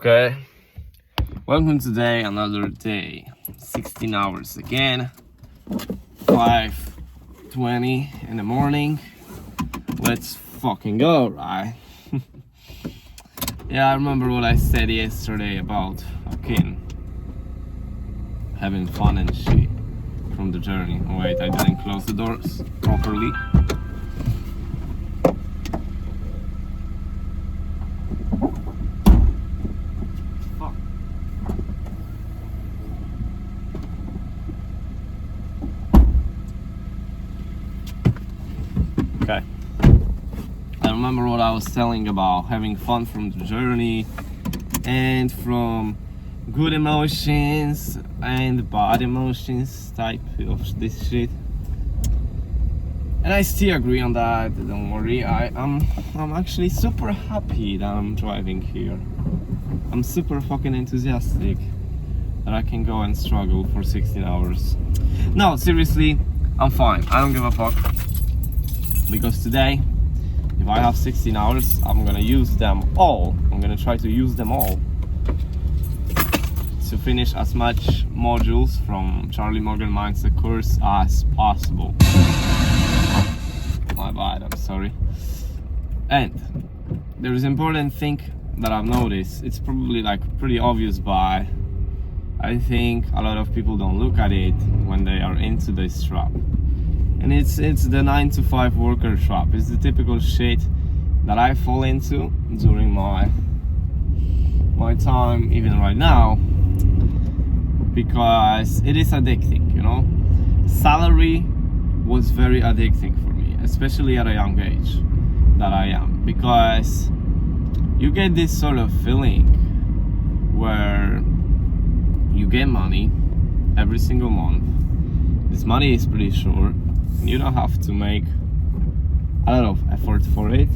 Okay, welcome today, another day, 16 hours again, 5:20 in the morning. Let's fucking go, right? Yeah, I remember what I said yesterday about fucking having fun and shit from the journey. Oh, wait, I didn't close the doors properly. Okay. I remember what I was telling about having fun from the journey and from good emotions and bad emotions type of this shit. And I still agree on that, don't worry. I'm actually super happy that I'm driving here. I'm super fucking enthusiastic that I can go and struggle for 16 hours. No, seriously, I'm fine. I don't give a fuck. Because today, if I have 16 hours, I'm gonna use them all. I'm gonna try to use them all to finish as much modules from Charlie Morgan Mindset course as possible. My bad, I'm sorry. And there is an important thing that I've noticed. It's probably like pretty obvious, but I think a lot of people don't look at it when they are into this trap. And it's the 9-to-5 worker trap. It's the typical shit that I fall into during my time, even right now, because it is addicting, you know. Salary was very addicting for me, especially at a young age that I am, because you get this sort of feeling where you get money every single month. This money is pretty sure. You don't have to make a lot of effort for it.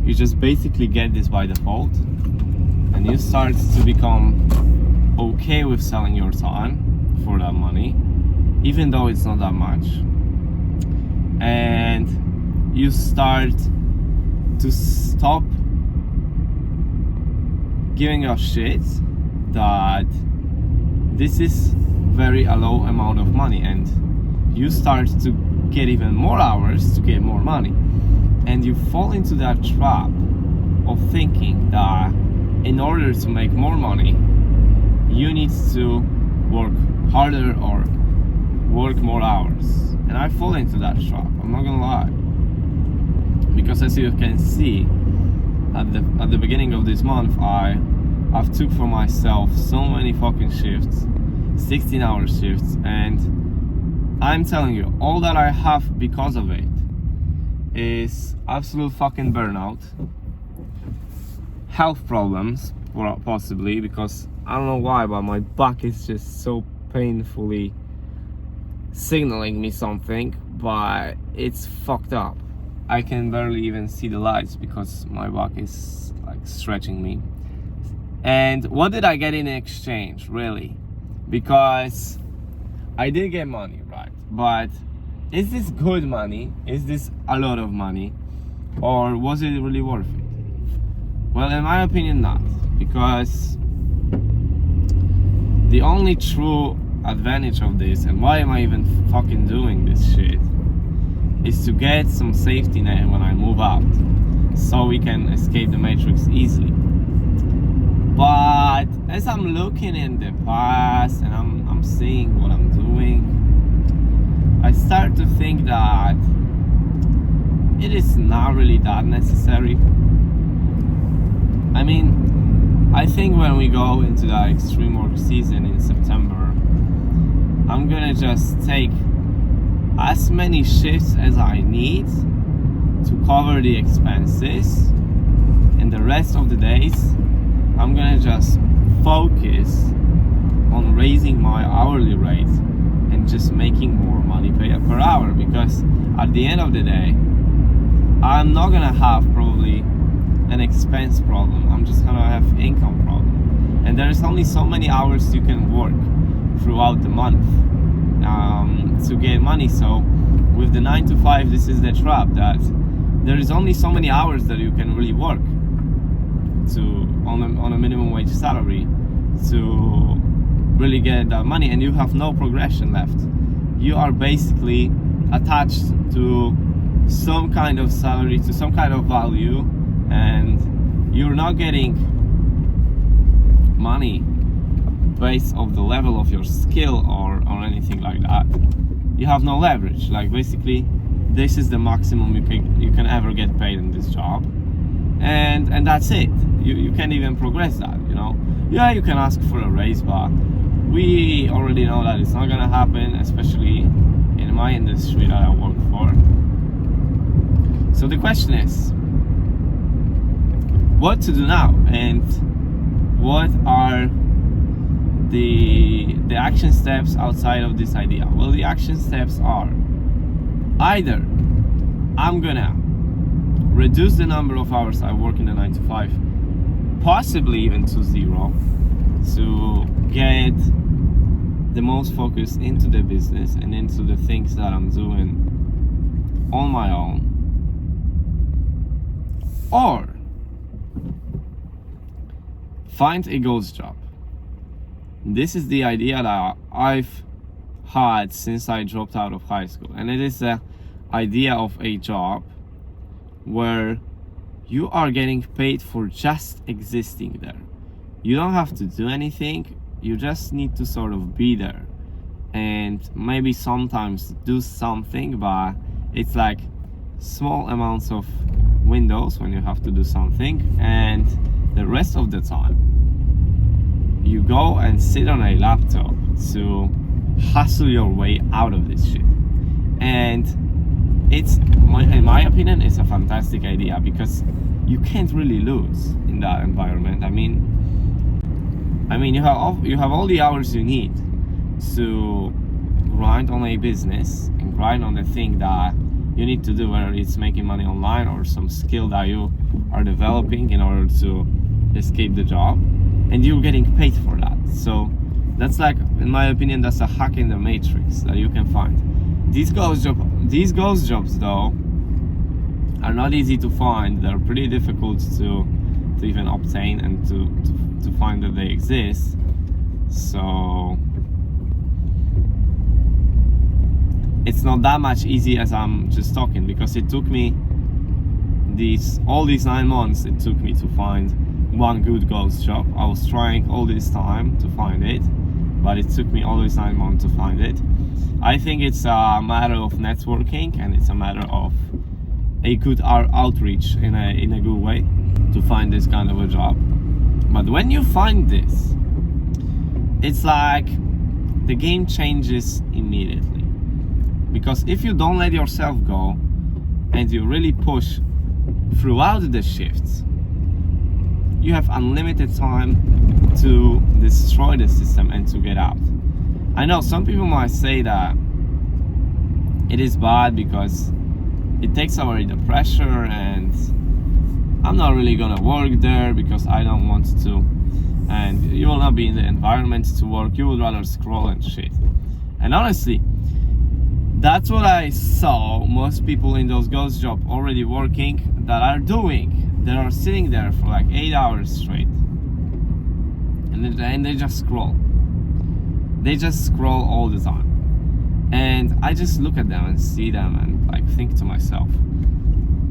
You just basically get this by default, and you start to become okay with selling your time for that money, even though it's not that much. And you start to stop giving a shit that this is a low amount of money, and you start to get even more hours to get more money. And you fall into that trap of thinking that in order to make more money, you need to work harder or work more hours. And I fall into that trap, I'm not gonna lie. Because as you can see, at the beginning of this month, I've took for myself so many fucking shifts, 16-hour shifts, and I'm telling you, all that I have because of it is absolute fucking burnout, health problems, possibly, because I don't know why, but my back is just so painfully signaling me something, but it's fucked up. I can barely even see the lights because my back is like stretching me. And what did I get in exchange, really? Because I did get money, right? But is this good money? Is this a lot of money? Or was it really worth it? Well, in my opinion, not. Because the only true advantage of this, and why am I even fucking doing this shit, is to get some safety net when I move out, so we can escape the matrix easily. But as I'm looking in the past and I'm seeing what I'm doing, I start to think that it is not really that necessary. I mean, I think when we go into that extreme work season in September, I'm gonna just take as many shifts as I need to cover the expenses, and the rest of the days I'm gonna just focus on raising my hourly rate and just making more money per hour, because at the end of the day I'm not gonna have probably an expense problem, I'm just gonna have income problem. And there's only so many hours you can work throughout the month to get money. So with the 9-to-5, this is the trap, that there is only so many hours that you can really work. on a minimum wage salary to really get that money, and you have no progression left. You are basically attached to some kind of salary, to some kind of value, and you're not getting money based off the level of your skill or anything like that. You have no leverage. Like, basically, this is the maximum you can ever get paid in this job, and that's it. You can't even progress that, you know. Yeah, you can ask for a raise, but we already know that it's not gonna happen, especially in my industry that I work for. So the question is, what to do now, and what are the action steps outside of this idea? Well, the action steps are either I'm gonna reduce the number of hours I work in a 9 to 5, possibly even to 0, to get the most focus into the business and into the things that I'm doing on my own, or find a ghost job. This is the idea that I've had since I dropped out of high school, and it is the idea of a job where you are getting paid for just existing there. You don't have to do anything, you just need to sort of be there, and maybe sometimes do something, but it's like small amounts of windows when you have to do something, and the rest of the time you go and sit on a laptop to hustle your way out of this shit. And it's, in my opinion, it's a fantastic idea because you can't really lose in that environment. I mean you have all the hours you need to grind on a business and grind on the thing that you need to do, whether it's making money online or some skill that you are developing in order to escape the job, and you're getting paid for that. So that's, like, in my opinion, that's a hack in the matrix that you can find. These ghost jobs though are not easy to find. They're pretty difficult to even obtain and to find that they exist. So it's not that much easy as I'm just talking, because it took me all these 9 months it took me to find one good ghost job. I was trying all this time to find it, but it took me all these 9 months to find it. I think it's a matter of networking, and it's a matter of a good outreach in a good way to find this kind of a job. But when you find this, it's like the game changes immediately, because if you don't let yourself go and you really push throughout the shifts, you have unlimited time to destroy the system and to get out. I know some people might say that it is bad because it takes away the pressure, and I'm not really gonna work there because I don't want to, and you will not be in the environment to work, you would rather scroll and shit. And honestly, that's what I saw most people in those ghost jobs already working that are doing. They are sitting there for like 8 hours straight, and they just scroll. They just scroll all the time. And I just look at them and see them and like think to myself,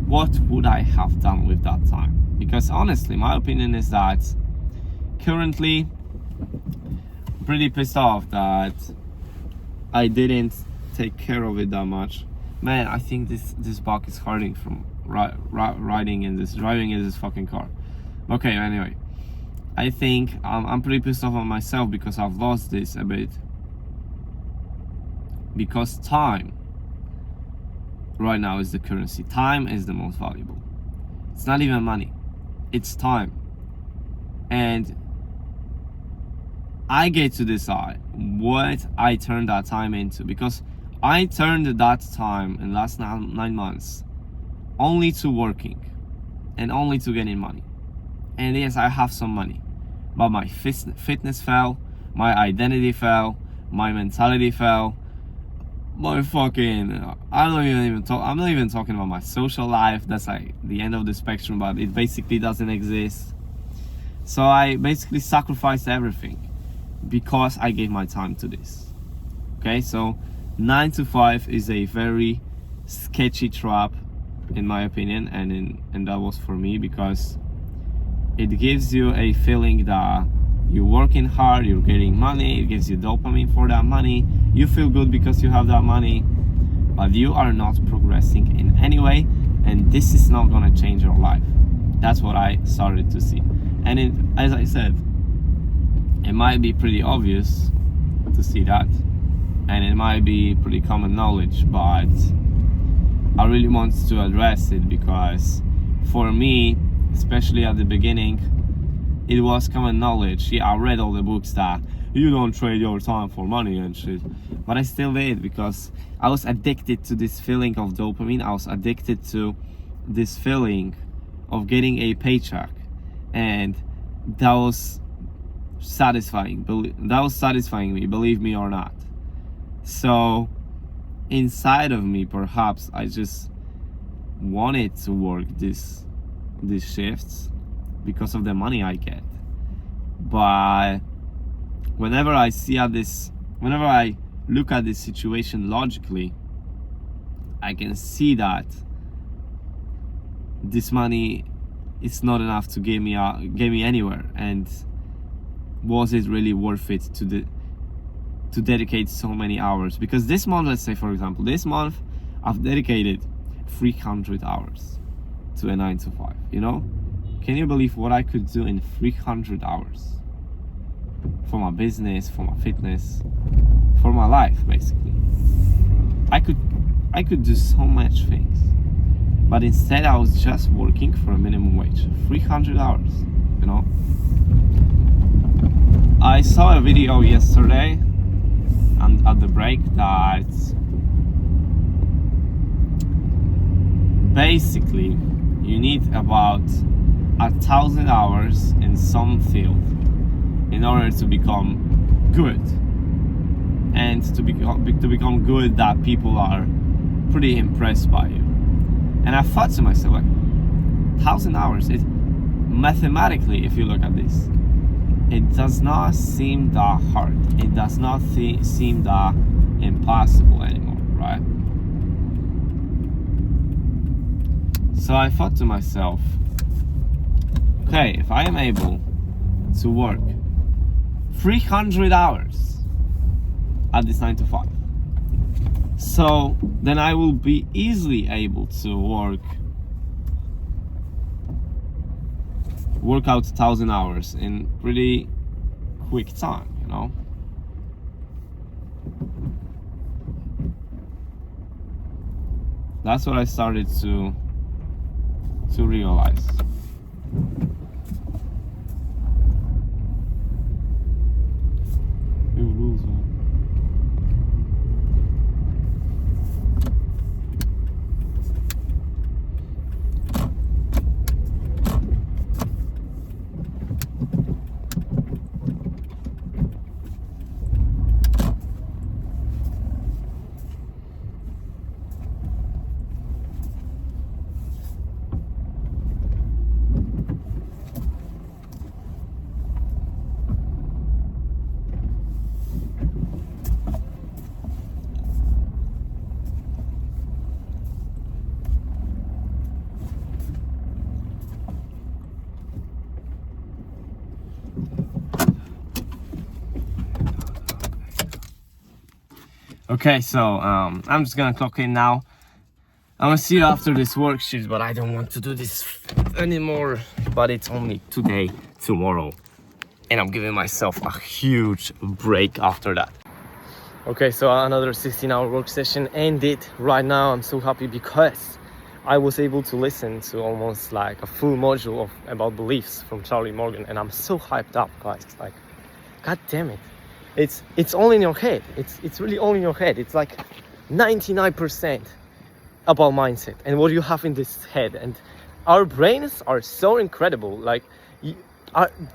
what would I have done with that time? Because honestly, my opinion is that currently I'm pretty pissed off that I didn't take care of it that much. Man, I think this back is hurting from driving in this fucking car. Okay, anyway, I think I'm pretty pissed off on myself because I've lost this a bit. Because time right now is the currency. Time is the most valuable. It's not even money, it's time. And I get to decide what I turn that time into, because I turned that time in the last 9 months only to working and only to getting money. And yes, I have some money, but my fitness fell, my identity fell, my mentality fell, my fucking, I'm not even talking about my social life. That's like the end of the spectrum, but it basically doesn't exist. So I basically sacrificed everything because I gave my time to this. Okay, so 9 to 5 is a very sketchy trap in my opinion, and that was for me, because it gives you a feeling that you're working hard, you're getting money, it gives you dopamine for that money, you feel good because you have that money, but you are not progressing in any way, and this is not gonna change your life. That's what I started to see. And as I said, it might be pretty obvious to see that, and it might be pretty common knowledge, but I really want to address it, because for me, especially at the beginning, it was common knowledge. Yeah, I read all the books that you don't trade your time for money and shit, but I still did, because I was addicted to this feeling of dopamine. I was addicted to this feeling of getting a paycheck, and that was satisfying. That was satisfying me, believe me or not. So inside of me, perhaps I just wanted to work these shifts because of the money I get. But whenever I look at this situation logically, I can see that this money is not enough to get me anywhere. And was it really worth it to dedicate so many hours? Because this month, let's say for example, this month I've dedicated 300 hours to a 9 to 5. You know, can you believe what I could do in 300 hours for my business, for my fitness, for my life? Basically, I could do so much things, but instead I was just working for a minimum wage, 300 hours. You know, I saw a video yesterday and at the break that basically you need about 1,000 hours in some field in order to become good, and to become good that people are pretty impressed by you. And I thought to myself, like, 1,000 hours, it mathematically, if you look at this, it does not seem that hard. It does not seem that impossible anymore, right? So I thought to myself, okay, if I am able to work 300 hours at this 9 to 5, so then I will be easily able to work out 1,000 hours in pretty quick time, you know. That's what I started to realize. You lose, man. Okay, so I'm just gonna clock in now. I'm gonna see you after this worksheet, but I don't want to do this anymore. But it's only today, tomorrow, and I'm giving myself a huge break after that. Okay, so another 16-hour work session ended. Right now I'm so happy because I was able to listen to almost like a full module about beliefs from Charlie Morgan, and I'm so hyped up, guys. Like, god damn it. It's all in your head. It's really all in your head. It's like 99% about mindset and what you have in this head. And our brains are so incredible. Like,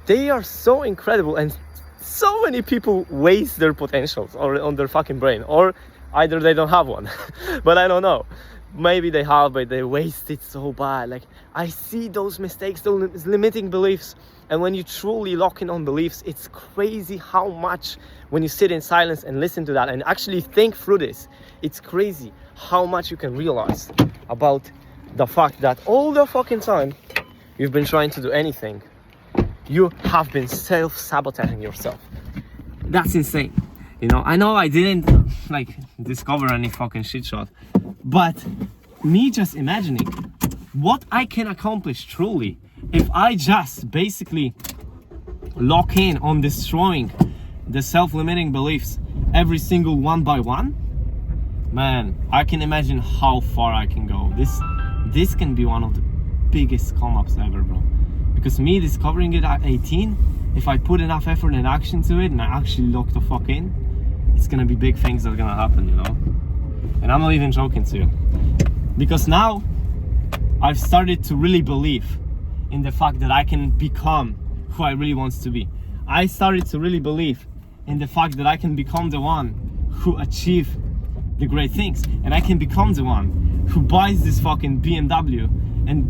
they are so incredible, and so many people waste their potentials on their fucking brain, or either they don't have one. But I don't know. maybe they have, but they waste it so bad. Like, I see those mistakes, those limiting beliefs, and when you truly lock in on beliefs, it's crazy how much, when you sit in silence and listen to that and actually think through this, it's crazy how much you can realize about the fact that all the fucking time you've been trying to do anything, you have been self-sabotaging yourself. That's insane. You know I didn't like discover any fucking shit shot, but me just imagining what I can accomplish truly if I just basically lock in on destroying the self-limiting beliefs every single one by one, man, I can imagine how far I can go. This can be one of the biggest come-ups ever, bro. Because me discovering it at 18, if I put enough effort and action to it and I actually lock the fuck in, it's gonna be big things that are gonna happen, you know? And I'm not even joking to you. Because now I've started to really believe in the fact that I can become who I really want to be. I started to really believe in the fact that I can become the one who achieve the great things, and I can become the one who buys this fucking BMW, and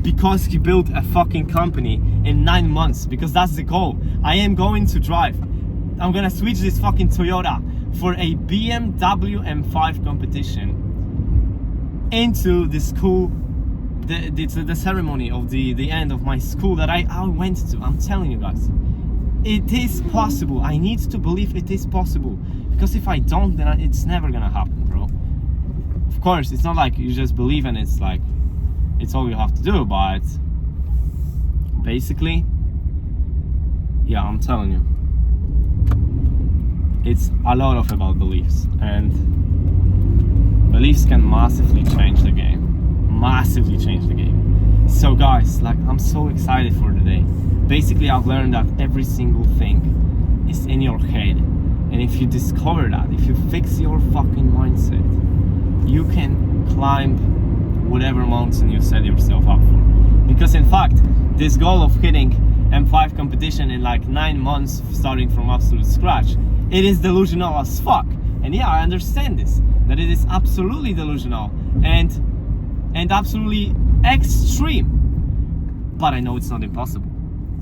because he built a fucking company in 9 months, because that's the goal. I am going to drive. I'm gonna switch this fucking Toyota for a BMW M5 competition into the school, the ceremony of the end of my school that I went to. I'm telling you guys, it is possible. I need to believe it is possible, because if I don't, then it's never gonna happen, bro. Of course, it's not like you just believe and it's like it's all you have to do, but basically, yeah, I'm telling you, it's a lot of about beliefs, and beliefs can massively change the game. Massively change the game. So guys, like, I'm so excited for today. Basically, I've learned that every single thing is in your head, and if you discover that, if you fix your fucking mindset, you can climb whatever mountain you set yourself up for. Because in fact, this goal of hitting M5 competition in like 9 months, starting from absolute scratch, it is delusional as fuck. And yeah, I understand this, that it is absolutely delusional and absolutely extreme, but I know it's not impossible.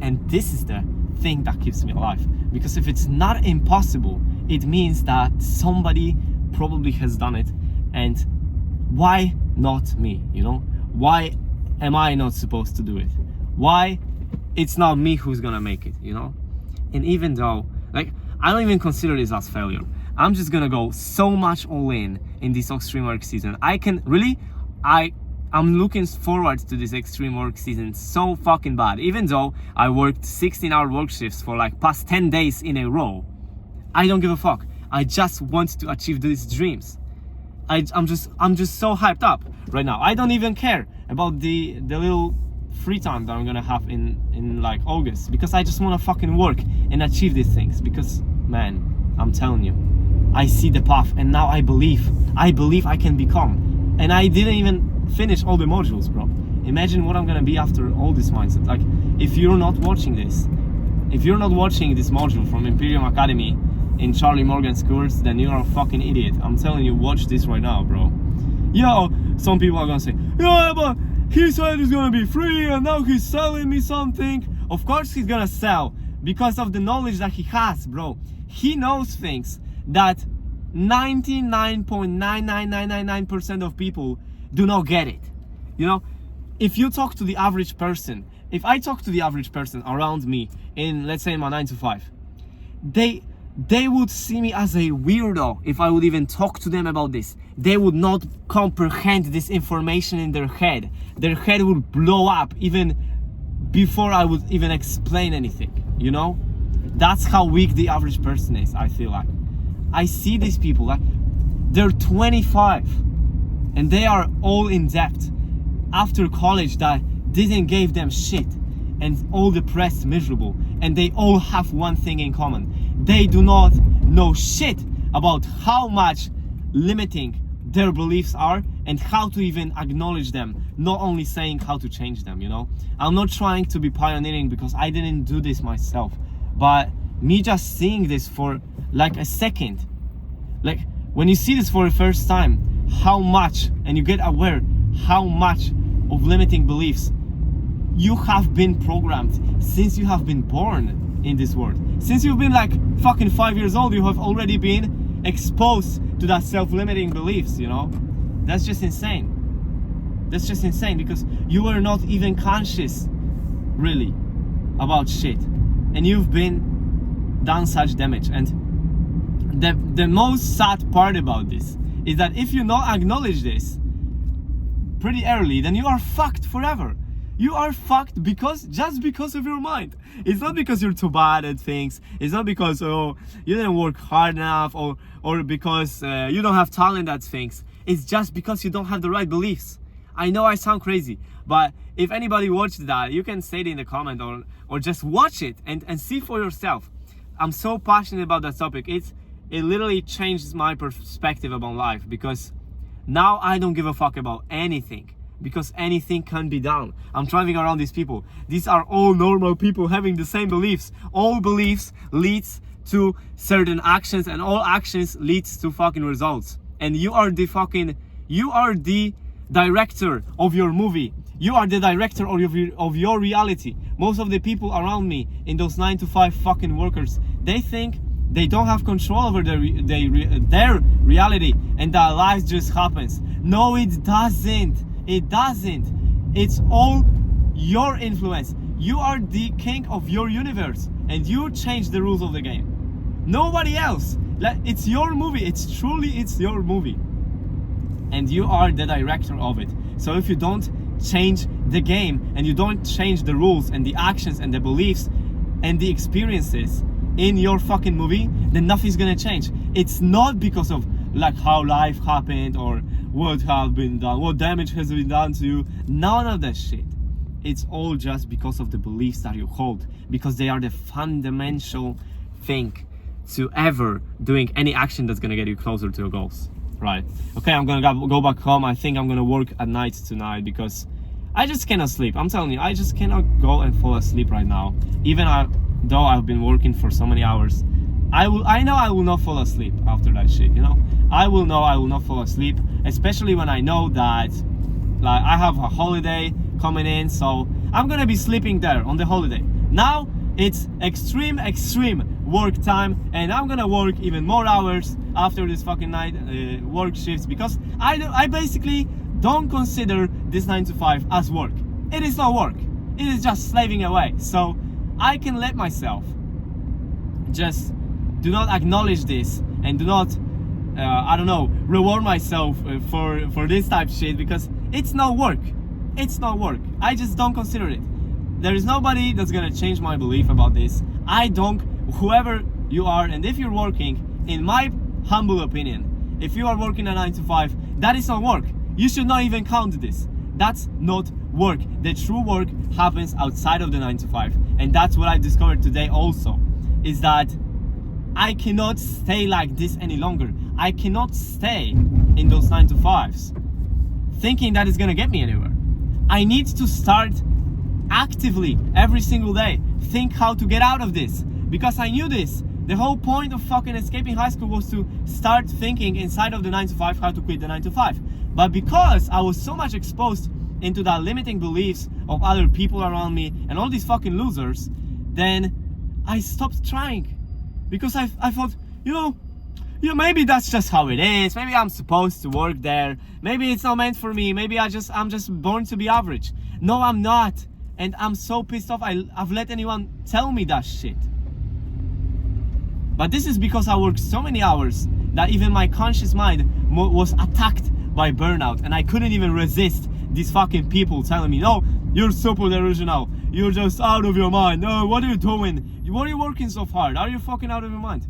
And this is the thing that keeps me alive, because if it's not impossible, it means that somebody probably has done it, and why not me, you know? Why am I not supposed to do it? Why it's not me who's gonna make it, you know? And even though, like, I don't even consider this as failure, I'm just gonna go so much all in this extreme work season. I'm looking forward to this extreme work season so fucking bad. Even though I worked 16-hour work shifts for like past 10 days in a row, I don't give a fuck. I just want to achieve these dreams. I'm just so hyped up right now. I don't even care about the little free time that I'm gonna have in like August, because I just wanna fucking work and achieve these things. Because, man, I'm telling you, I see the path, and now I believe I can become. And I didn't even finish all the modules, bro. Imagine what I'm gonna be after all this mindset. Like, if you're not watching this module from Imperium Academy in Charlie Morgan's course, then you're a fucking idiot. I'm telling you, watch this right now, bro. Yo, some people are gonna say, yeah, but he said it's gonna be free and now he's selling me something. Of course he's gonna sell, because of the knowledge that he has, bro. He knows things that 99.99999% of people do not get it. You know, if you talk to the average person, if I talk to the average person around me in, let's say, my 9 to 5, they would see me as a weirdo if I would even talk to them about this. They would not comprehend this information in their head. Their head would blow up even before I would even explain anything, you know? That's how weak the average person is, I feel like. I see these people, like, they're 25 and they are all in debt after college that didn't give them shit, and all depressed, miserable, and they all have one thing in common: they do not know shit about how much limiting their beliefs are and how to even acknowledge them, not only saying how to change them, you know? I'm not trying to be pioneering, because I didn't do this myself, but me just seeing this for like a second, like when you see this for the first time, how much, and you get aware how much of limiting beliefs you have been programmed since you have been born in this world. Since you've been like fucking 5 years old, you have already been exposed to that self-limiting beliefs, you know? That's just insane. That's just insane, because you were not even conscious really about shit, and you've been done such damage. And the most sad part about this is that if you not acknowledge this pretty early, then you are fucked forever. You are fucked just because of your mind. It's not because you're too bad at things. It's not because you didn't work hard enough, or because you don't have talent at things. It's just because you don't have the right beliefs. I know I sound crazy, but if anybody watched that, you can say it in the comment, or just watch it and see for yourself. I'm so passionate about that topic. It literally changes my perspective about life, because now I don't give a fuck about anything, because anything can be done. I'm driving around these people. These are all normal people having the same beliefs. All beliefs leads to certain actions, and all actions leads to fucking results. And you are the director of your movie. You are the director of your reality. Most of the people around me in those 9-to-5 fucking workers, they think they don't have control over their reality, and that life just happens. No, it doesn't. It doesn't. It's all your influence. You are the king of your universe, and you change the rules of the game. Nobody else. It's your movie. It's your movie, and you are the director of it. So if you don't change the game, and you don't change the rules and the actions and the beliefs and the experiences in your fucking movie, then nothing's gonna change. It's not because of like how life happened or what have been done, what damage has been done to you. None of that shit. It's all just because of the beliefs that you hold, because they are the fundamental thing to ever doing any action that's gonna get you closer to your goals. Right. Okay, I'm gonna go back home. I think I'm gonna work at night tonight, because I just cannot sleep. I'm telling you, I just cannot go and fall asleep right now. Even though I've been working for so many hours, I know I will not fall asleep after that shit, you know? I will not fall asleep, especially when I know that like I have a holiday coming in, so I'm gonna be sleeping there on the holiday. Now it's extreme work time, and I'm gonna work even more hours after this fucking night work shifts, because I basically don't consider this 9-to-5 as work. It is not work. It is just slaving away. So I can let myself just do not acknowledge this, and do not reward myself for this type of shit, because it's not work. It's not work. I just don't consider it. There is nobody that's gonna change my belief about this. Whoever you are, and if you're working, in my humble opinion, if you are working a 9-to-5, that is not work. You should not even count this. That's not work. The true work happens outside of the 9-to-5, and that's what I discovered today also, is that I cannot stay like this any longer. I cannot stay in those 9-to-5s thinking that it's gonna get me anywhere. I need to start actively every single day think how to get out of this, because I knew this. The whole point of fucking escaping high school was to start thinking inside of the 9-to-5 how to quit the 9-to-5. But because I was so much exposed into the limiting beliefs of other people around me and all these fucking losers, then I stopped trying, because I thought, maybe that's just how it is. Maybe I'm supposed to work there. Maybe it's not meant for me. Maybe I'm just born to be average. No, I'm not. And I'm so pissed off I've let anyone tell me that shit. But this is because I worked so many hours that even my conscious mind was attacked by burnout, and I couldn't even resist these fucking people telling me, no, you're super delusional. You're just out of your mind. No, what are you doing? Why are you working so hard? Are you fucking out of your mind?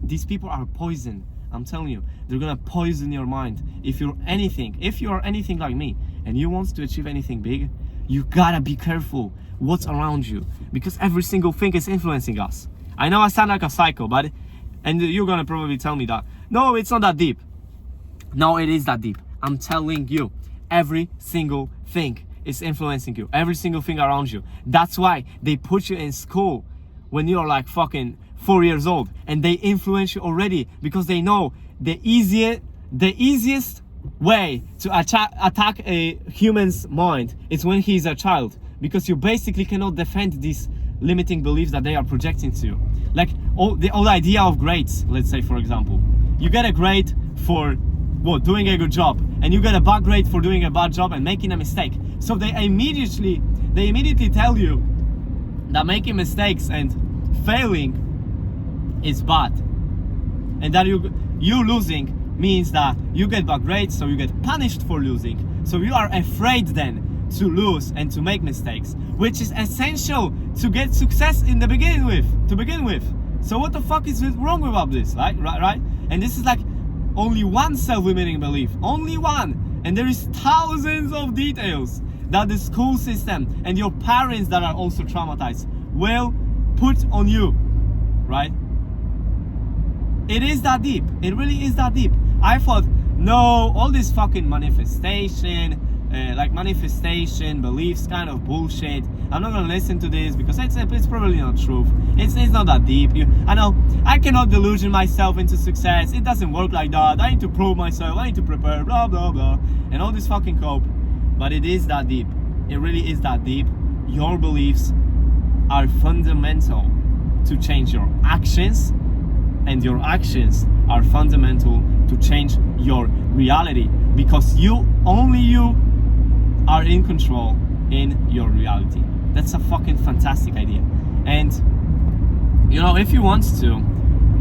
These people are poison. I'm telling you, they're gonna poison your mind. If you are anything like me, and you want to achieve anything big, you gotta be careful what's around you, because every single thing is influencing us. I know I sound like a psycho, and you're gonna probably tell me that, no, it's not that deep. No, it is that deep. I'm telling you, every single thing is influencing you. Every single thing around you. That's why they put you in school when you're like fucking 4 years old, and they influence you already, because they know the easiest way to attack a human's mind is when he's a child, because you basically cannot defend these limiting beliefs that they are projecting to you. Like the old idea of grades, let's say, for example, you get a grade for doing a good job, and you get a bad grade for doing a bad job and making a mistake. So they immediately tell you that making mistakes and failing is bad, and that you losing means that you get bad grades, so you get punished for losing. So you are afraid then to lose and to make mistakes, which is essential to get success to begin with. So what the fuck is wrong with all this, right? And this is like only one self-limiting belief, only one, and there is thousands of details that the school system and your parents that are also traumatized will put on you, right? It is that deep. It really is that deep. I thought, no, all this fucking manifestation beliefs kind of bullshit, I'm not gonna listen to this because it's probably not truth. It's not that deep. I know I cannot delusion myself into success. It doesn't work like that. I need to prove myself. I need to prepare, blah blah blah, and all this fucking cope. But it is that deep. It really is that deep. Your beliefs are fundamental to change your actions, and your actions are fundamental to change your reality, because only you are in control in your reality. That's a fucking fantastic idea. And if you want to,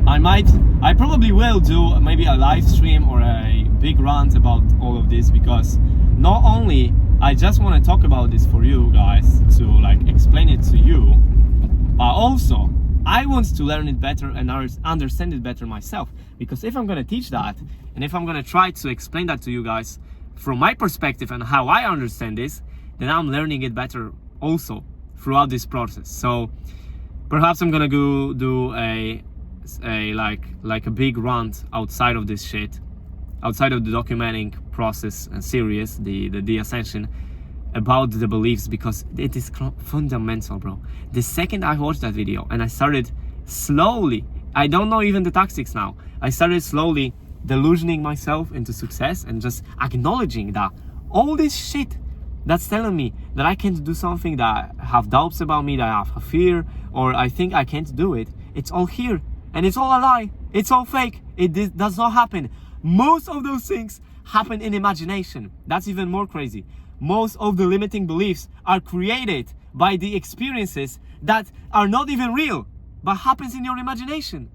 I probably will do maybe a live stream or a big rant about all of this, because not only I just want to talk about this for you guys to explain it to you, but also I want to learn it better and understand it better myself. Because if I'm going to teach that, and if I'm going to try to explain that to you guys from my perspective and how I understand this, then I'm learning it better also throughout this process. So perhaps I'm gonna go do a big rant outside of this shit, outside of the documenting process and series, the ascension, about the beliefs, because it is fundamental, bro. The second I watched that video and I started slowly, I don't know even the tactics now, I started slowly delusioning myself into success and just acknowledging that all this shit that's telling me that I can't do something, that I have doubts about me, that I have a fear, or I think I can't do it, it's all here and it's all a lie, it's all fake, it does not happen. Most of those things happen in imagination. That's even more crazy. Most of the limiting beliefs are created by the experiences that are not even real, but happens in your imagination.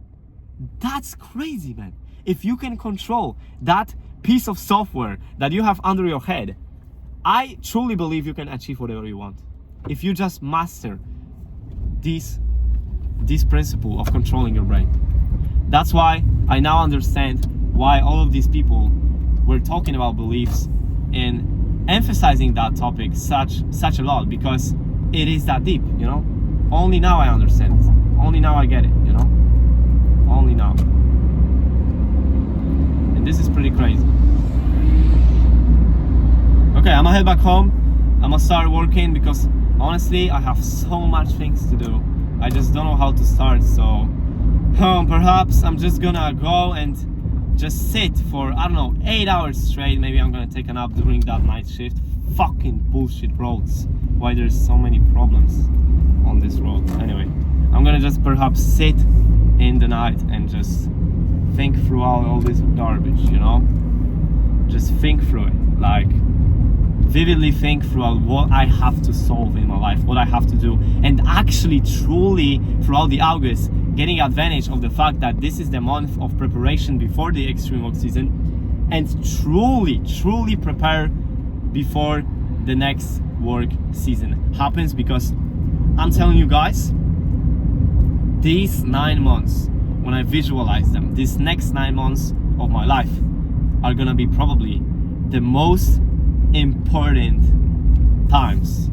That's crazy, man. If you can control that piece of software that you have under your head, I truly believe you can achieve whatever you want. If you just master this principle of controlling your brain. That's why I now understand why all of these people were talking about beliefs and emphasizing that topic such a lot, because it is that deep, Only now I understand it. Only now I get it, Only now. And this is pretty crazy. Okay, I'm gonna head back home. I'm gonna start working, because honestly I have so much things to do. I just don't know how to start. So perhaps I'm just gonna go and just sit for, 8 hours straight. Maybe I'm gonna take a nap during that night shift. Fucking bullshit roads. Why there's so many problems on this road. Anyway, I'm gonna just perhaps sit in the night and just think through all this garbage, Just think through it. Vividly think throughout what I have to solve in my life, what I have to do, and actually truly throughout the August getting advantage of the fact that this is the month of preparation before the extreme work season, and truly prepare before the next work season happens. Because I'm telling you guys, these 9 months, when I visualize them, these next 9 months of my life are gonna be probably the most important times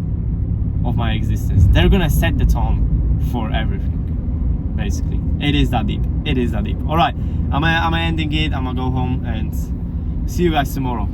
of my existence. They're gonna set the tone for everything, basically. It is that deep. All right, I'm ending it. I'm gonna go home and see you guys tomorrow.